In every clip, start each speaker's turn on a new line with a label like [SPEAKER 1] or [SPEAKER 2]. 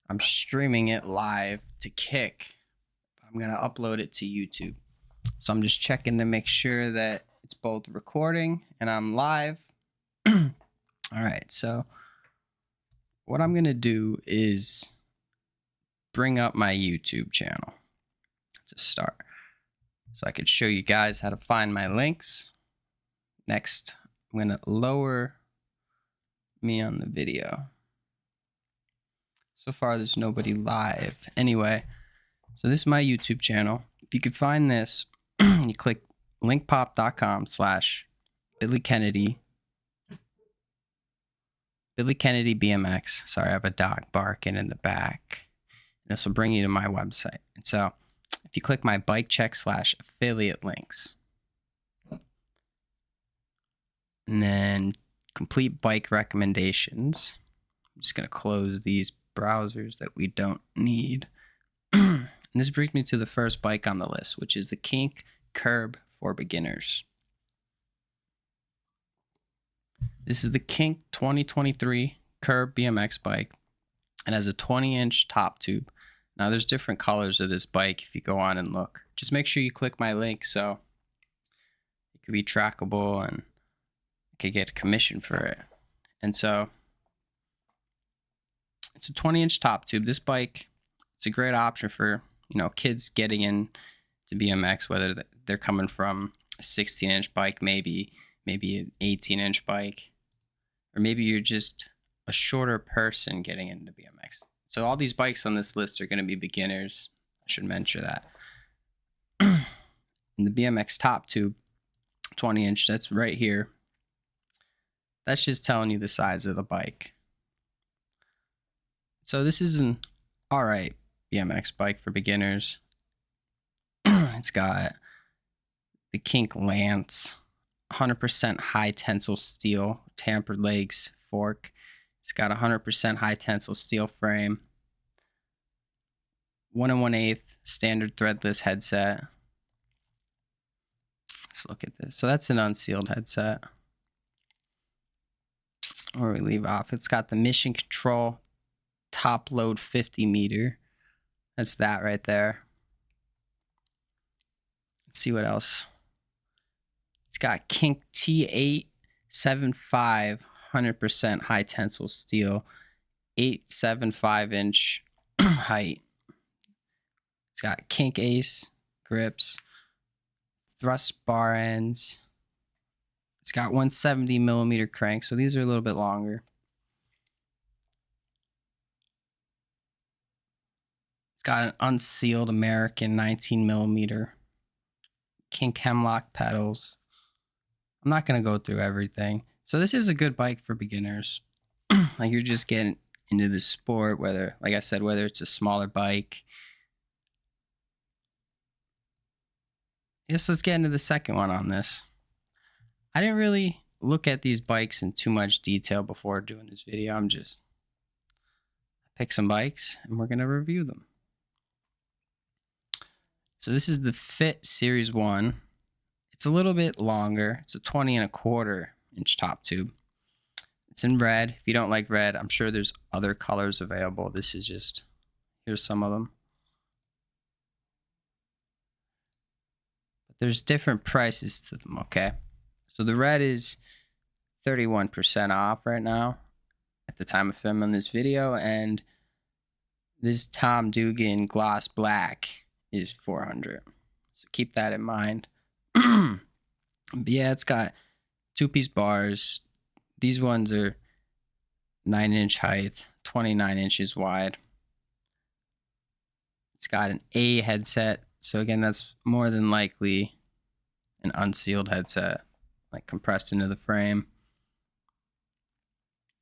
[SPEAKER 1] I'm streaming it live to Kick. I'm going to upload it to YouTube. So I'm just checking to make sure that it's both recording and I'm live. All right, so what I'm going to do is bring up my YouTube channel to start. So I could show you guys how to find my links. Next, I'm going to lower me on the video. So far, there's nobody live. Anyway, so this is my YouTube channel. If you could find this, you click linkpop.com/Billy Kennedy BMX. Sorry, I have a dog barking in the back. This will bring you to my website. And so if you click my bike check /affiliate links, and then complete bike recommendations, I'm just going to close these browsers that we don't need. And this brings me to the first bike on the list, which is the Kink Curb for beginners. This is the Kink 2023 Curb BMX bike. It has a 20-inch top tube. Now there's different colors of this bike if you go on and look. Just make sure you click my link so it could be trackable and you could get a commission for it. And so it's a 20-inch top tube. This bike, it's a great option for, kids getting into BMX, whether they're coming from a 16-inch bike, maybe an 18-inch bike, or maybe you're just a shorter person getting into BMX. So all these bikes on this list are going to be beginners. I should mention that. And the BMX top tube, 20-inch, that's right here. That's just telling you the size of the bike. So this is an alright BMX bike for beginners. It's got the Kink Lance, 100% high tensile steel, tampered legs, fork. It's got 100% high tensile steel frame, 1 1/8 standard threadless headset. Let's look at this. So that's an unsealed headset. Or we leave off. It's got the Mission Control top load 50 meter. That's that right there. Let's see what else. It's got Kink T875 100% high tensile steel, 875-inch height. It's got Kink Ace grips, thrust bar ends. It's got 170mm crank, so these are a little bit longer. It's got an unsealed American 19mm Kink Hemlock pedals. I'm not going to go through everything. So this is a good bike for beginners. Like you're just getting into the sport, whether it's a smaller bike. Yes, let's get into the second one on this. I didn't really look at these bikes in too much detail before doing this video. I picked some bikes and we're going to review them. So this is the Fit Series 1. It's a little bit longer. It's a 20.25-inch top tube. It's in red. If you don't like red, I'm sure there's other colors available. This is just, here's some of them. But there's different prices to them, okay? So the red is 31% off right now at the time of filming this video. And this Tom Dugan Gloss Black is $400. So keep that in mind. But yeah, it's got 2-piece bars. These ones are 9-inch height, 29 inches wide. It's got an A headset. So again, that's more than likely an unsealed headset, like compressed into the frame.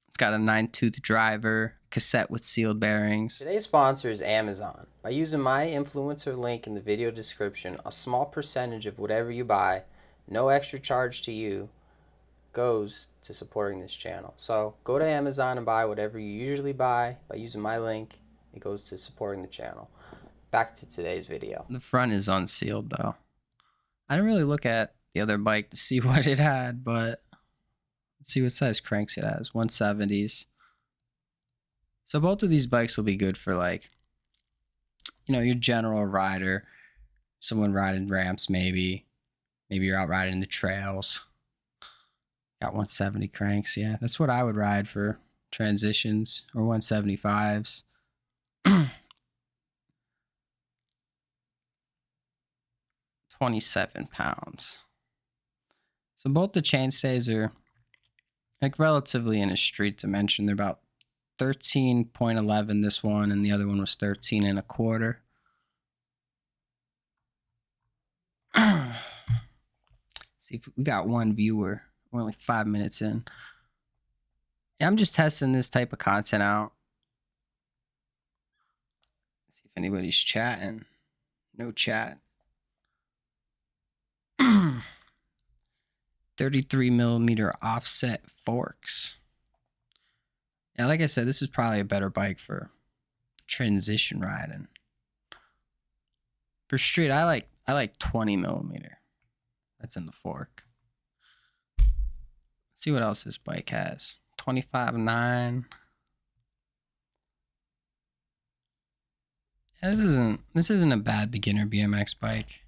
[SPEAKER 1] It's got a 9-tooth driver, cassette with sealed bearings. Today's sponsor is Amazon. By using my influencer link in the video description, a small percentage of whatever you buy, no extra charge to you, goes to supporting this channel. So go to Amazon and buy whatever you usually buy. By using my link, it goes to supporting the channel. Back to today's video. The front is unsealed though. I didn't really look at the other bike to see what it had, but let's see what size cranks it has. 170s. So both of these bikes will be good for like, your general rider, someone riding ramps maybe. Maybe you're out riding the trails. Got 170 cranks. Yeah, that's what I would ride for transitions, or 175s. 27 pounds. So both the chainstays are like relatively in a street dimension. They're about 13.11 this one, and the other one was 13 and a quarter. See if we got one viewer. We're only 5 minutes in. Yeah, I'm just testing this type of content out. See if anybody's chatting. No chat. 33 millimeter offset forks. Yeah, like I said, this is probably a better bike for transition riding. For street, I like 20 millimeter. That's in the fork. Let's see what else this bike has. 25.9. Yeah, this isn't a bad beginner BMX bike.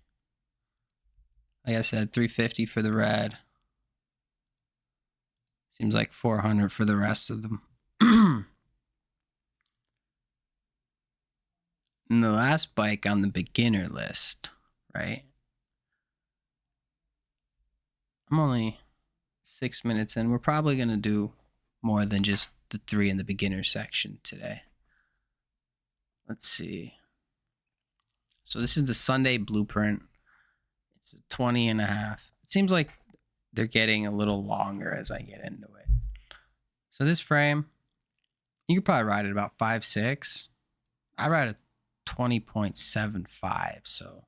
[SPEAKER 1] Like I said, 350 for the red. Seems like 400 for the rest of them. And the last bike on the beginner list, right? I'm only 6 minutes in. We're probably going to do more than just the 3 in the beginner section today. Let's see. So this is the Sunday blueprint. It's a 20 and a half. It seems like they're getting a little longer as I get into it. So this frame, you could probably ride it about 5.6. I ride a 20.75, so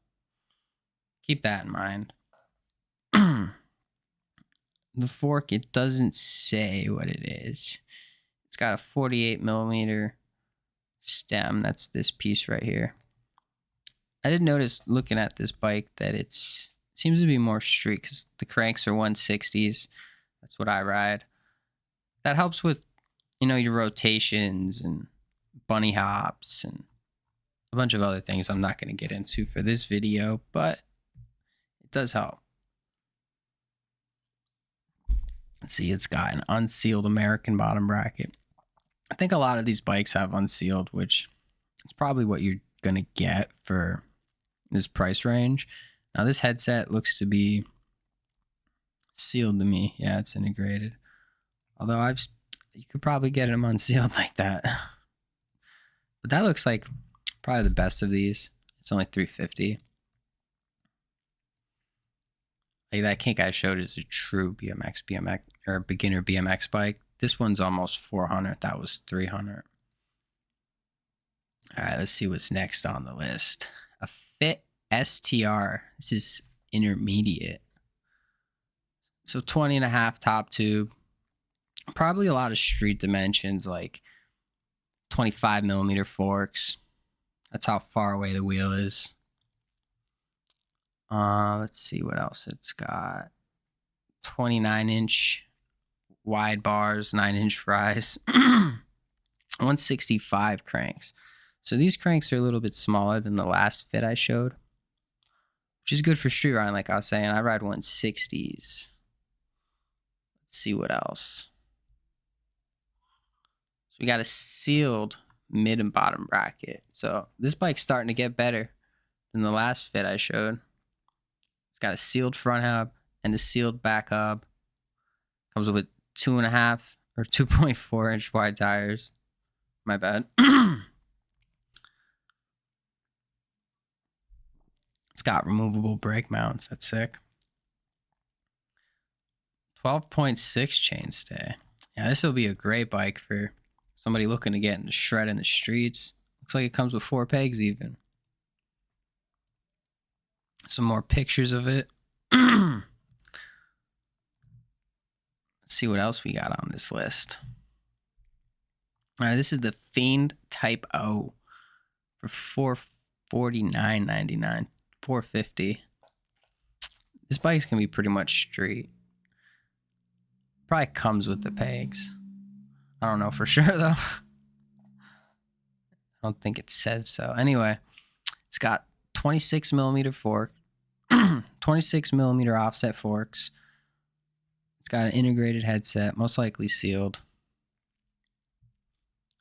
[SPEAKER 1] keep that in mind. The fork, it doesn't say what it is. It's got a 48 millimeter stem. That's this piece right here. I did notice looking at this bike that it seems to be more street because the cranks are 160s. That's what I ride. That helps with, your rotations and bunny hops and a bunch of other things I'm not going to get into for this video, but it does help. Let's see, it's got an unsealed American bottom bracket. I think a lot of these bikes have unsealed, which is probably what you're going to get for this price range. Now, this headset looks to be sealed to me. Yeah, it's integrated. Although you could probably get them unsealed like that. But that looks like probably the best of these. It's only $350. Like that Kink I showed is a true BMX or beginner BMX bike. This one's almost $400. That was $300. All right, let's see what's next on the list. A Fit STR. This is intermediate. So 20 and a half top tube. Probably a lot of street dimensions, like 25 millimeter forks. That's how far away the wheel is. Let's see what else it's got. 29-inch wide bars, 9-inch rise. 165 cranks. So these cranks are a little bit smaller than the last fit I showed, which is good for street riding. Like I was saying, I ride 160s. Let's see what else. So we got a sealed mid and bottom bracket. So this bike's starting to get better than the last fit I showed. It's got a sealed front hub and a sealed back hub. Comes with 2.5 or 2.4 inch wide tires. My bad. It's got removable brake mounts. That's sick. 12.6 chainstay. Yeah, this will be a great bike for somebody looking to get into shred in the streets. Looks like it comes with 4 pegs even. Some more pictures of it. Let's see what else we got on this list. All right, this is the Fiend Type O for $449.99. $450. This bike's gonna be pretty much street. Probably comes with the pegs. I don't know for sure though. I don't think it says so. Anyway, it's got 26 millimeter fork, 26 millimeter offset forks. It's got an integrated headset, most likely sealed.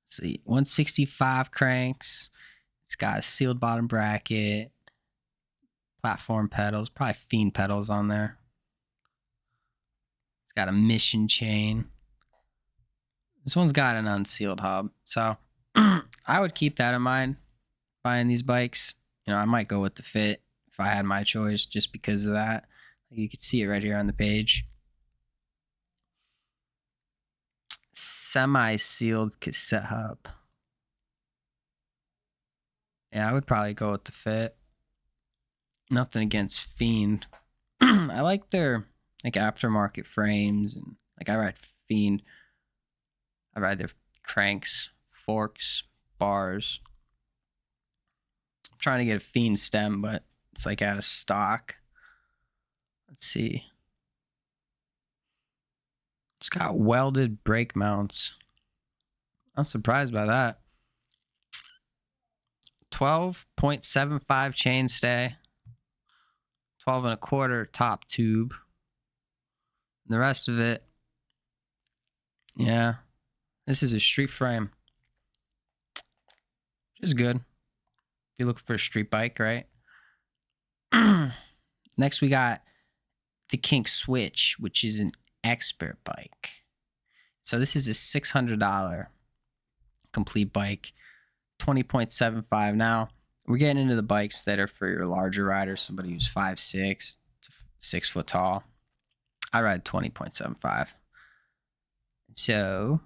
[SPEAKER 1] Let's see, 165 cranks. It's got a sealed bottom bracket, platform pedals, probably Fiend pedals on there. It's got a mission chain. This one's got an unsealed hub. So I would keep that in mind buying these bikes. You know, I might go with the Fit if I had my choice just because of that. You can see it right here on the page. Semi-sealed cassette hub. Yeah, I would probably go with the Fit. Nothing against Fiend. I like their like aftermarket frames, and like I ride Fiend. I ride their cranks, forks, bars. I'm trying to get a Fiend stem, but it's like out of stock. Let's see. It's got welded brake mounts. I'm surprised by that. 12.75 chainstay. 12 and a quarter top tube. And the rest of it, yeah, this is a street frame. Which is good. If you're looking for a street bike, right? Next, we got the Kink Switch, which is an expert bike. So this is a $600 complete bike, 20.75. Now, we're getting into the bikes that are for your larger riders, somebody who's 5'6", 6 foot tall. I ride 20.75. So,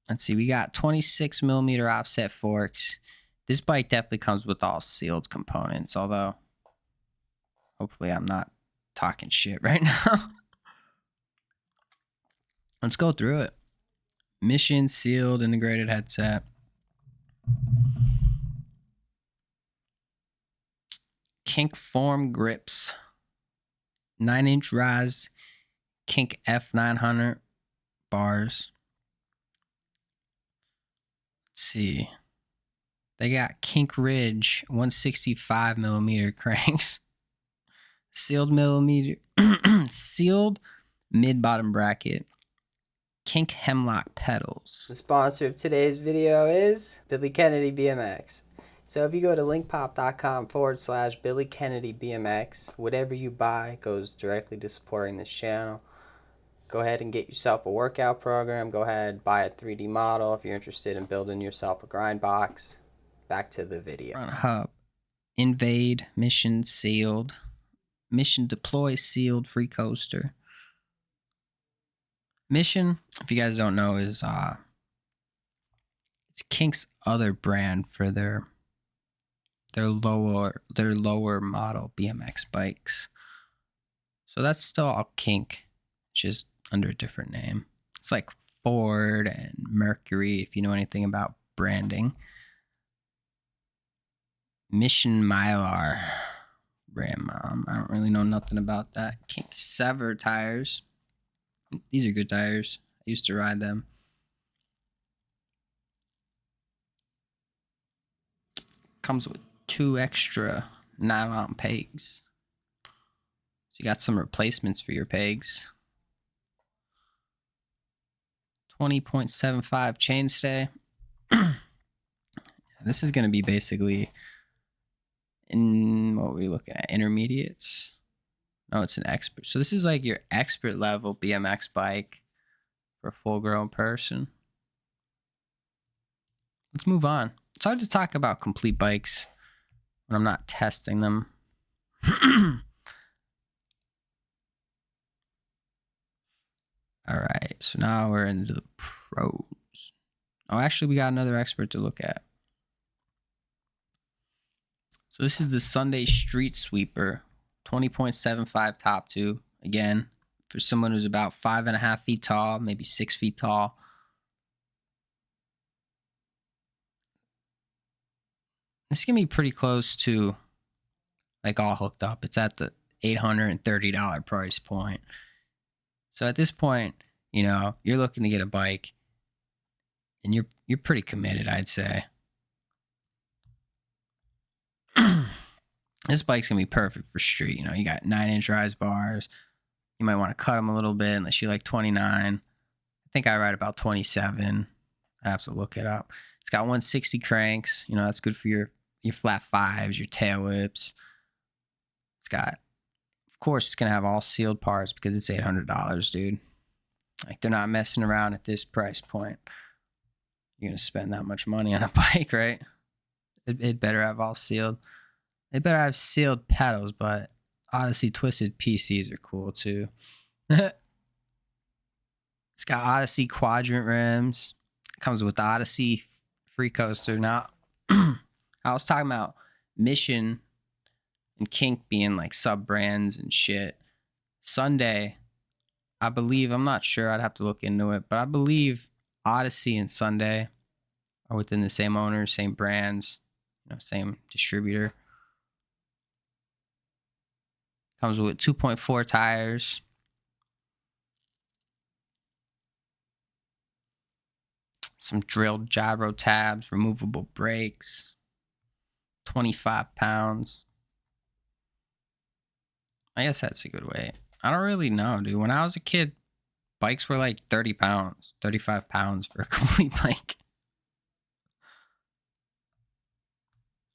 [SPEAKER 1] let's see, we got 26 millimeter offset forks. This bike definitely comes with all sealed components, although hopefully I'm not talking shit right now. Let's go through it. Mission sealed integrated headset. Kink form grips. 9-inch rise. Kink F900 bars. Let's see. They got Kink Ridge 165 millimeter cranks. Sealed sealed mid bottom bracket. Kink Hemlock pedals.
[SPEAKER 2] The sponsor of today's video is Billy Kennedy BMX. So if you go to linkpop.com/Billy Kennedy BMX, whatever you buy goes directly to supporting this channel. Go ahead and get yourself a workout program. Go ahead, buy a 3D model if you're interested in building yourself a grind box. Back to the video.
[SPEAKER 1] Front hub. Invade, mission sealed. Mission deploy sealed free coaster. Mission, if you guys don't know, is it's Kink's other brand for their lower model BMX bikes. So that's still all Kink, just under a different name. It's like Ford and Mercury, if you know anything about branding. Mission Mylar rim. I don't really know nothing about that. Kink Sever tires. These are good tires. I used to ride them. Comes with 2 extra nylon pegs. So you got some replacements for your pegs. 20.75 chainstay. This is going to be basically in what were we looking at? Intermediates. No, it's an expert. So this is like your expert level BMX bike for a full-grown person. Let's move on. It's hard to talk about complete bikes when I'm not testing them. All right, so now we're into the pros. Oh, actually, we got another expert to look at. So this is the Sunday Street Sweeper, 20.75 top tube. Again, for someone who's about 5.5 feet tall, maybe 6 feet tall. This is going to be pretty close to like all hooked up. It's at the $830 price point. So at this point, you know, you're looking to get a bike and you're pretty committed, I'd say. This bike's gonna be perfect for street. You know, you got 9-inch rise bars. You might want to cut them a little bit unless you like 29. I think I ride about 27. I have to look it up. It's got 160 cranks. You know, that's good for your flat fives, your tail whips. It's got, of course, it's gonna have all sealed parts because it's $800, dude. Like, they're not messing around at this price point. You're gonna spend that much money on a bike, right? It better have all sealed. It better have sealed pedals, but Odyssey twisted PCs are cool too. It's got Odyssey quadrant rims. It comes with the Odyssey free coaster. Now, I was talking about Mission and Kink being like sub brands and shit. Sunday, I believe, I'm not sure, I'd have to look into it, but I believe Odyssey and Sunday are within the same owners, same brands, you know, same distributor. Comes with 2.4 tires. Some drilled gyro tabs, removable brakes. 25 pounds. I guess that's a good weight. I don't really know, dude. When I was a kid, bikes were like 30 pounds, 35 pounds for a complete bike.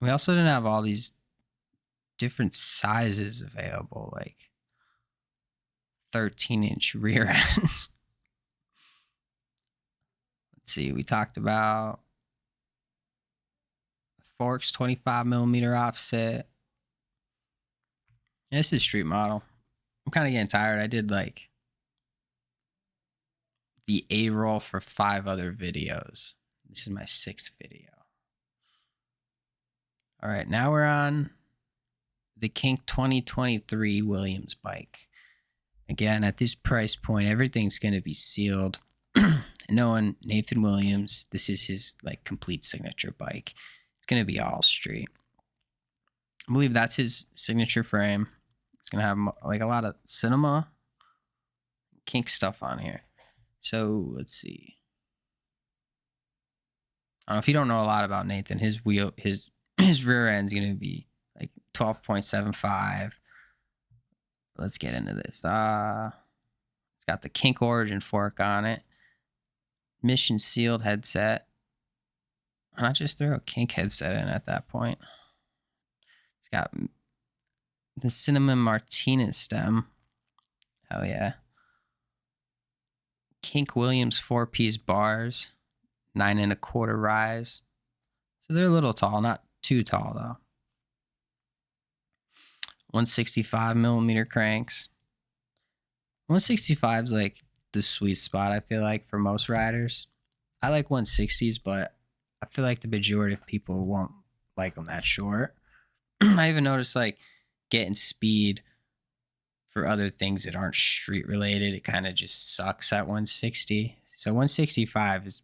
[SPEAKER 1] We also didn't have all these different sizes available, like 13-inch rear ends. Let's see, we talked about forks, 25 millimeter offset. This is street model. I'm kind of getting tired. I did like the A-roll for 5 other videos. This is my 6th video. All right, now we're on the Kink 2023 Williams bike. Again, at this price point, everything's going to be sealed. Knowing Nathan Williams, this is his like complete signature bike. It's going to be all street. I believe that's his signature frame. It's going to have like a lot of cinema Kink stuff on here. So let's see. I don't know if you don't know a lot about Nathan. His rear end's going to be like 12.75. Let's get into this. It's got the Kink Origin fork on it. Mission sealed headset. Why not just throw a Kink headset in at that point? It's got the Cinnamon Martinez stem. Hell yeah. Kink Williams 4-piece bars. 9 1/4 rise. So they're a little tall, not too tall though. 165 millimeter cranks. 165 is like the sweet spot, I feel like, for most riders. I like 160s, but I feel like the majority of people won't like them that short. I even noticed like getting speed for other things that aren't street related, it kind of just sucks at 160. So 165 is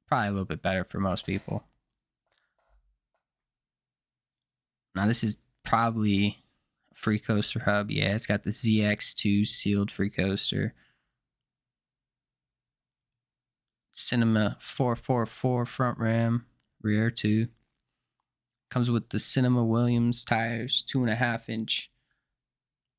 [SPEAKER 1] probably a little bit better for most people. Now this is probably a free coaster hub. Yeah, it's got the ZX2 sealed free coaster. Cinema 444 front ram, rear 2. Comes with the Cinema Williams tires, 2.5-inch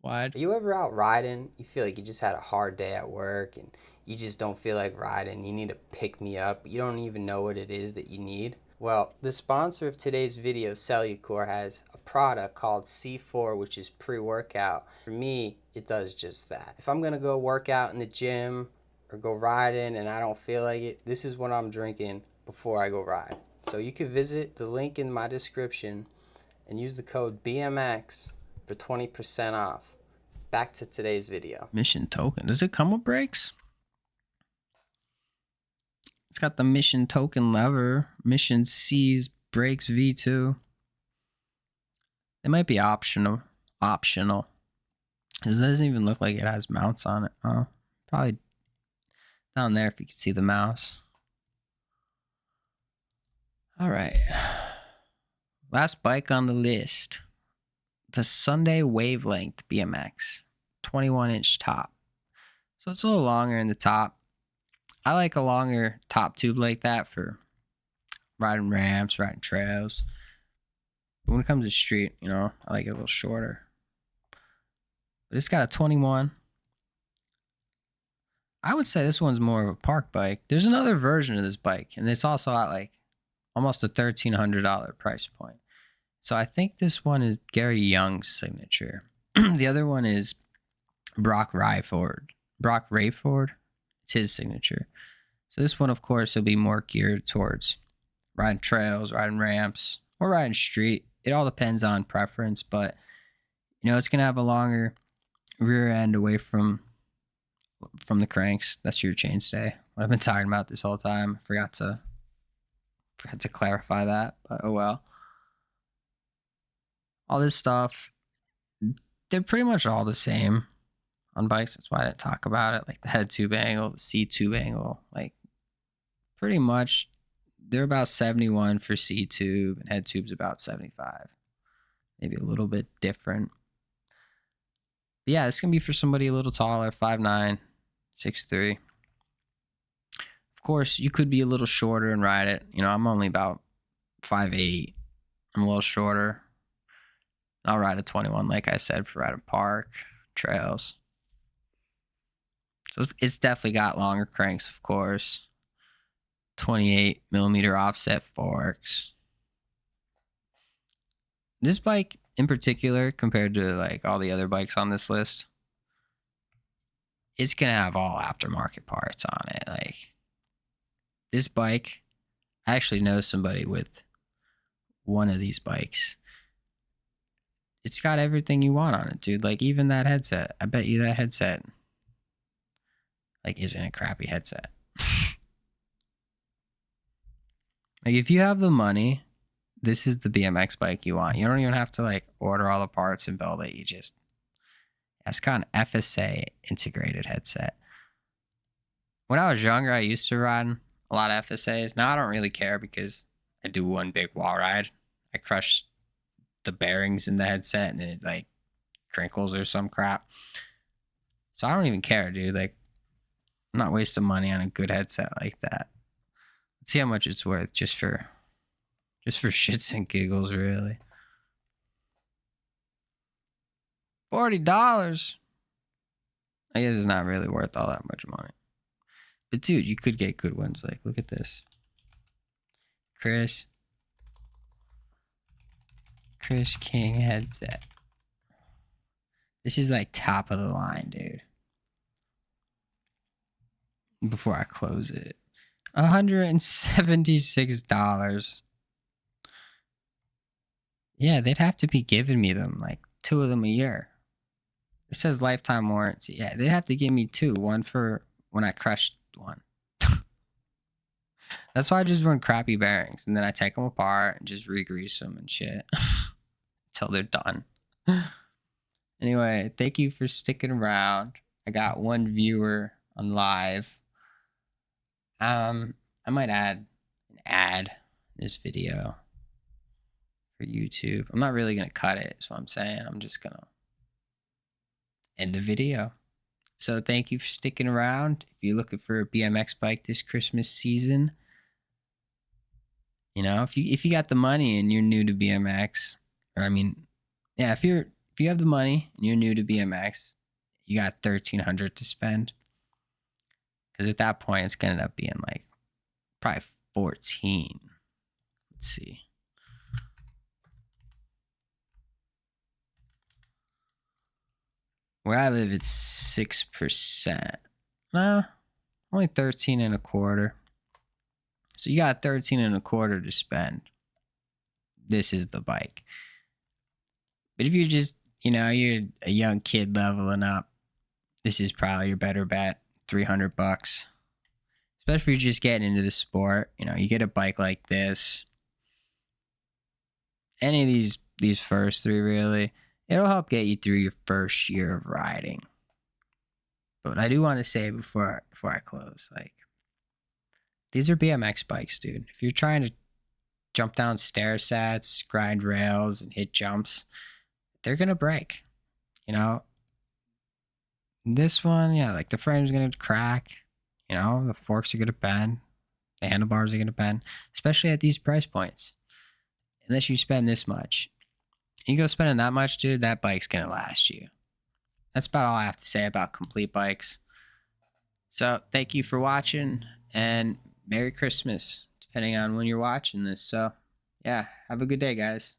[SPEAKER 1] wide.
[SPEAKER 2] Are you ever out riding? You feel like you just had a hard day at work and you just don't feel like riding. You need to pick me up. You don't even know what it is that you need. Well, the sponsor of today's video, Cellucor, has a product called C4, which is pre-workout. For me, it does just that. If I'm gonna go work out in the gym or go riding and I don't feel like it, this is what I'm drinking before I go ride. So you can visit the link in my description and use the code BMX for 20% off. Back to today's video.
[SPEAKER 1] Mission token. Does it come with brakes? It's got the Mission token lever. Mission C's brakes V2. They might be optional. It doesn't even look like it has mounts on it. Oh, probably down there if you can see the mouse. All right. Last bike on the list. The Sunday Wavelength BMX. 21-inch top. So it's a little longer in the top. I like a longer top tube like that for riding ramps, riding trails. But when it comes to street, you know, I like it a little shorter. But it's got a 21. I would say this one's more of a park bike. There's another version of this bike, and it's also at like almost a $1,300 price point. So I think this one is Gary Young's signature. The other one is Brock Rayford. It's his signature. So this one, of course, will be more geared towards riding trails, riding ramps, or riding street. It all depends on preference, but you know, it's gonna have a longer rear end away from the cranks. That's your chainstay. What I've been talking about this whole time. Forgot to clarify that, but oh well. All this stuff, they're pretty much all the same on bikes. That's why I didn't talk about it. Like the head tube angle, the C-tube angle, like pretty much they're about 71 for C-tube and head tube's about 75. Maybe a little bit different. But yeah, this can be for somebody a little taller, 5'9", 6'3". Of course, you could be a little shorter and ride it. You know, I'm only about 5'8". I'm a little shorter. I'll ride a 21, like I said, for riding park, trails. So it's definitely got longer cranks, of course. 28 millimeter offset forks. This bike in particular, compared to like all the other bikes on this list, it's gonna have all aftermarket parts on it. Like this bike, I actually know somebody with one of these bikes. It's got everything you want on it, dude. Like even that headset. I bet you that headset like isn't a crappy headset. Like if you have the money, this is the BMX bike you want. You don't even have to like order all the parts and build it. It's got an FSA integrated headset. When I was younger, I used to ride a lot of FSAs. Now I don't really care because I do one big wall ride. I crush the bearings in the headset and it like crinkles or some crap. So I don't even care, dude. Like I'm not wasting money on a good headset like that. Let's see how much it's worth just for shits and giggles, really. $40. I guess it's not really worth all that much money. But dude, you could get good ones. Like, look at this. Chris King headset. This is like top of the line, dude. Before I close it. $176. Yeah, they'd have to be giving me them, like 2 of them a year. It says lifetime warranty. Yeah, they'd have to give me 2. One for when I crushed one. That's why I just run crappy bearings. And then I take them apart and just re-grease them and shit. Until they're done. Anyway, thank you for sticking around. I got 1 viewer on live. I might add an ad in this video for YouTube. I'm not really going to cut it, is what I'm saying. I'm just going to end the video. So thank you for sticking around. If you're looking for a BMX bike this Christmas season, you know, if you got the money and you're new to BMX, or I mean, yeah, if you have the money and you're new to BMX, you got $1,300 to spend. Because at that point, it's going to end up being like probably 14. Let's see. Where I live, it's 6%. Nah, only 13.25. So you got 13.25 to spend. This is the bike. But if you're just, you know, you're a young kid leveling up, this is probably your better bet. $300. Especially if you're just getting into the sport. You know, you get a bike like this. Any of these first 3 really, it'll help get you through your first year of riding. But I do want to say before I close, like, these are BMX bikes, dude. If you're trying to jump down stair sets, grind rails, and hit jumps, they're gonna break. You know, this one, yeah, like the frame's gonna crack. You know, the forks are gonna bend, the handlebars are gonna bend, especially at these price points. Unless you spend this much, You go spending that much, dude, that bike's going to last you. That's about all I have to say about complete bikes. So thank you for watching, and Merry Christmas, depending on when you're watching this. So yeah, have a good day, guys.